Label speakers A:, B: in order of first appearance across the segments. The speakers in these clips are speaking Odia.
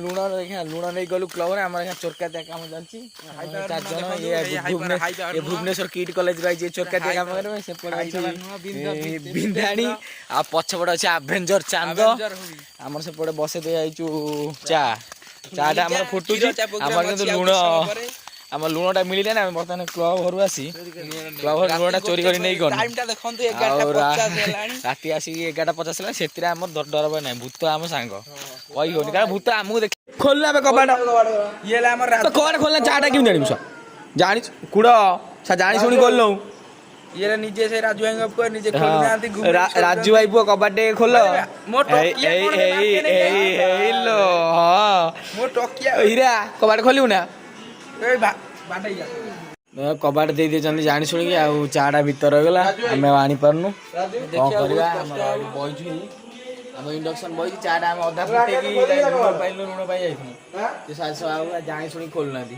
A: ଲୁଣ ଦେଖିଆ ଲୁଣ ନେଇ ଗଲୁ କ୍ଲବରେ ଆମର ଚୋରକାତିଆ କାମ ଚାଲିଛି 4 ଜଣ ଭୁବନେଶ୍ୱର କିଟ୍ କଲେଜ ପାଇଛି ଚୋରକାତିଆ କାମ କରିବେ ସେପଟେ ଅଛି ବିନ୍ଧାଣୀ ଆଉ ପଛପଟେ ଅଛି ଆଭେଞ୍ଜର ଚାନ୍ଦ ଆମର ସେପଟେ ବସେଇ ଦେଇ ଯାଇଛୁ ଚାଟା ଆମର ଫୁଟୁଛି ଆମର କିନ୍ତୁ ଲୁଣ আমার লুণটা মিলিলে না আমি বর্তমানে ক্লব ঘরু আসি ক্লব ঘর লুণটা চোরি করে নেই গলি রাতি আসিকি 11:50 ହେଲା ସେଥିରେ ଆମର ଡର ଭୟ ନାହିଁ ଭୂତ ଆମ ସାଙ୍ଗ କହି ହଉନି କାରଣ ଭୂତ ଆମକୁ ଦେଖି ଖୋଲିଲା ବେ କବାଟ ଇଏ ହେଲା ଆମର କବାଟ ଖୋଲିଲା ଚାଟା କେମିତି ଜାଣିବୁ ଜାଣି କୁଡ଼ ଜାଣି ଶୁଣି ଖୋଲିଲୁ ଇଏ ନିଜେ ସେ ରାଜୁ ଭାଇଙ୍କ ପୁଅ ନିଜେ ଖୋଲି ନାହାନ୍ତି ରାଜୁ ଭାଇ ପୁଅ କବାଟ ଖୋଲ ହେଇଲୋ ହଁ ମୋ ଟକିଆ ହୀରା କବାଟ ଖୋଲିବୁ ନା କବାଟ ଦେଇ ଦେଇଛନ୍ତି ଜାଣି ଶୁଣିକି ଆଉ ଚାଟା ଭିତରେ ରହିଗଲା ଆମେ ଆଉ ଆଣିପାରୁନୁ କଣ କରିବା ବଇଛୁ ଆମ ଇଣ୍ଡକ୍ସନ ବଇଛି ଚାଟା ଆମେ ଅଧା ଫୁଟେଇକି ଲୁଣ ପାଇ ଯାଇଥିଲୁ ଜାଣି ଶୁଣି ଖୋଲୁନାହାନ୍ତି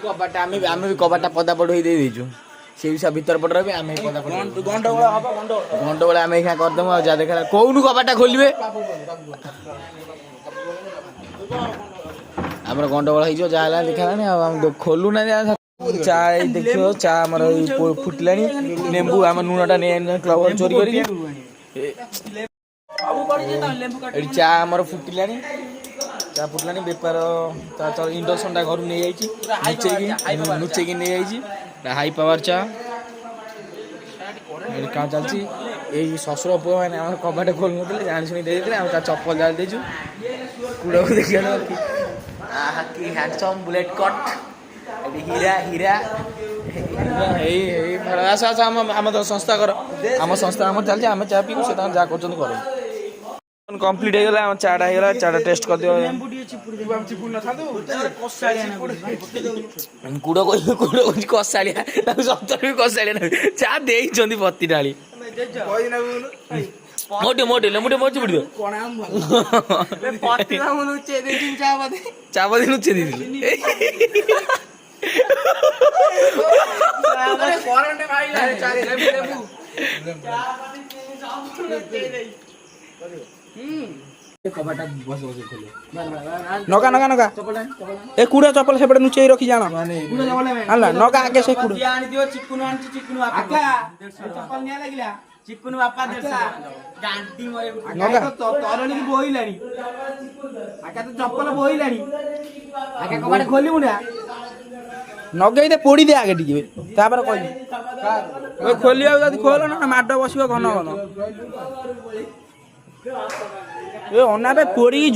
A: କବାଟଟା ଆମେ ବି କବାଟଟା ପଦାପଟ ହେଇ ଦେଇ ଦେଇଛୁ ସେ ବି ଭିତର ପଟ ରହିବେ ଆମେ ଗଣ୍ଡଗୋଳ ଆମେ ଏଇଖା କରିଦେବୁ ଆଉ ଯାହା ଦେଖା କୋଉନୁ କବାଟଟା ଖୋଲିବେ ଆମର ଗଣ୍ଡଗୋଳ ହେଇଯିବ ଯାହା ହେଲା ଦେଖାଲାଣି ଆଉ ଆମେ ଖୋଲୁନାହାନ୍ତି ଚା ଦେଖିବ ଚା ଆମର ଫୁଟିଲାଣି ଲେମ୍ବୁ ଆମ ଲୁଣଟା ନେଇ କ୍ଲବ ଚୋରି କରିକି ଏଠି ଚା ଆମର ଫୁଟିଲାଣି ବେପାର ଇଣ୍ଡକ୍ସନଟା ଘରୁ ନେଇଯାଇଛି ଲୁଚେଇକି ନେଇଯାଇଛି ହାଇ ପାୱାର ଚା ଏଠି କାମ ଚାଲିଛି ଏଇ ଶ୍ୱଶୁର ପୁଅ ମାନେ ଆମର କବାଟ ଖୋଲୁନଥିଲେ ଜାଣି ଶୁଣି ଦେଇଥିଲେ ଆମେ ତା ଚପଲ ଜାଳି ଦେଇଛୁ କୁଡ଼କୁ ଦେଖିବା କି ହ୍ୟାଣ୍ଡସମ୍ ବୁଲେଟ୍ କଟ୍ ଏଠି ହୀରା ଆସ ଆମ ସଂସ୍ଥା କର ଆମ ସଂସ୍ଥା ଆମର ଚାଲିଛି ଆମେ ଚା ପିଇବୁ ସେ ତାଙ୍କର ଯାହା କରୁଛନ୍ତି କରନ୍ତୁ କମ୍ପ୍ଲିଟ୍ ହେଇଗଲା ଆମ ଚାଟା ହେଇଗଲା ଚାଟା ଟେଷ୍ଟ କରିଦିଅ କୁଡ଼ କହୁଛି କଷାଳିଆ ତାକୁ ସତରେ ବି କଷାଳିଆ ଚା ଦେଇଛନ୍ତି ପତି ଢାଳି ମୋଟି ଲେମ୍ବୁ ମରିଚି ପଡ଼ିବ ଚାପତି ଲୁଚେଇ ଦେଇଥିଲି
B: ନକା ଏ କୁଡ଼ ଚପଲ ସେପଟେ ଲୁଚେଇ ରଖି ଜାଣ ହେଲା ନକା ଆଗେ ସେ କୁଡ଼ ଚିକୁନୁ ବାପା ଗାଣ୍ଡି ତରଣୀ ବୋହିଲାଣି ଆକା ତ ଚପଲ ବୋହିଲାଣି ଆକା କବାଟ ଖୋଲିବୁ ନା ନଗେଇ ଦେ ପୋଡ଼ି ଦେ ଆଗେ ଟିକେ ତାପରେ କହିବି ଖୋଲିବାକୁ ଯଦି ଖୋଲ ନା ମାଡ଼ ବସିବ ଘନ ଏ ଅନାବେ ପୋଡ଼ିକି